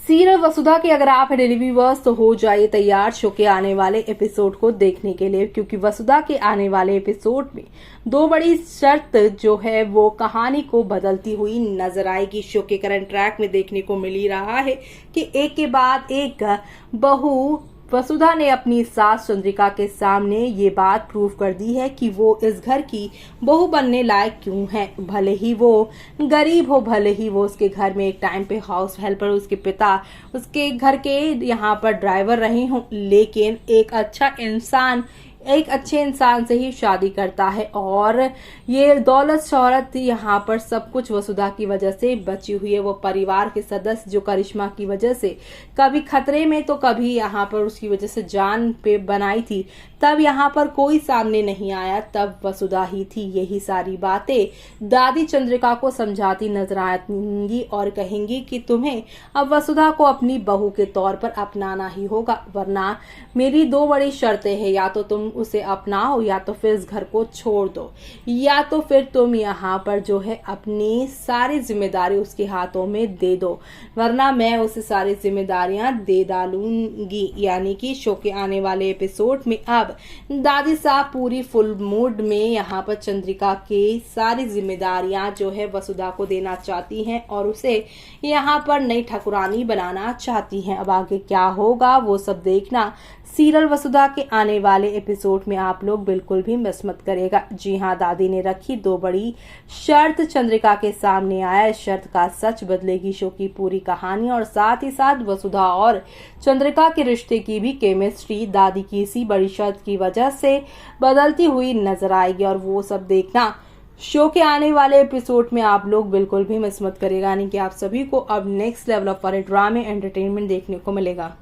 Serial वसुधा के अगर आप डेली व्यूअर्स तो हो जाइए तैयार शो के आने वाले एपिसोड को देखने के लिए, क्योंकि वसुधा के आने वाले एपिसोड में दो बड़ी शर्त जो है वो कहानी को बदलती हुई नजर आएगी। शो के करंट ट्रैक में देखने को मिल ही रहा है कि एक के बाद एक बहू वसुधा ने अपनी सास चंद्रिका के सामने ये बात प्रूव कर दी है कि वो इस घर की बहू बनने लायक क्यों है। भले ही वो गरीब हो, भले ही वो उसके घर में एक टाइम पे हाउस हेल्पर, उसके पिता उसके घर के यहाँ पर ड्राइवर रहे हों, लेकिन एक अच्छे इंसान से ही शादी करता है। और ये दौलत शोहरत यहाँ पर सब कुछ वसुधा की वजह से बची हुई है। वो परिवार के सदस्य जो करिश्मा की वजह से कभी खतरे में तो कभी यहाँ पर उसकी वजह से जान पे बनाई थी, तब यहाँ पर कोई सामने नहीं आया, तब वसुधा ही थी। यही सारी बातें दादी चंद्रिका को समझाती नजर आएंगी और कहेंगी कि तुम्हें अब वसुधा को अपनी बहू के तौर पर अपनाना ही होगा, वरना मेरी दो बड़ी शर्तें हैं, या तो तुम उसे अपनाओ या तो फिर इस घर को छोड़ दो, या तो फिर तुम यहाँ पर जो है अपनी सारी जिम्मेदारी उसके हाथों में दे दो, वरना मैं उसे सारी जिम्मेदारियां दे डालूंगी। यानी कि शो के आने वाले एपिसोड में अब दादी साहब पूरी फुल मूड में यहाँ पर चंद्रिका की सारी जिम्मेदारियां जो है वसुधा को देना चाहती हैं और उसे यहाँ पर नई ठकुरानी बनाना चाहती हैं। अब आगे क्या होगा वो सब देखना सीरियल वसुधा के आने वाले एपिसोड में आप लोग बिल्कुल भी मिस मत करेगा। जी हाँ, दादी ने रखी दो बड़ी शर्त चंद्रिका के सामने आया। इस शर्त का सच बदलेगी शो की पूरी कहानी और साथ ही साथ वसुधा और चंद्रिका के रिश्ते की भी केमिस्ट्री दादी की इसी बड़ी शर्त की वजह से बदलती हुई नजर आएगी। और वो सब देखना शो के आने वाले एपिसोड में आप लोग बिल्कुल भी मिस मत करेगा। यानी कि आप सभी को अब नेक्स्ट लेवल ऑफ ड्रामे एंटरटेनमेंट देखने को मिलेगा।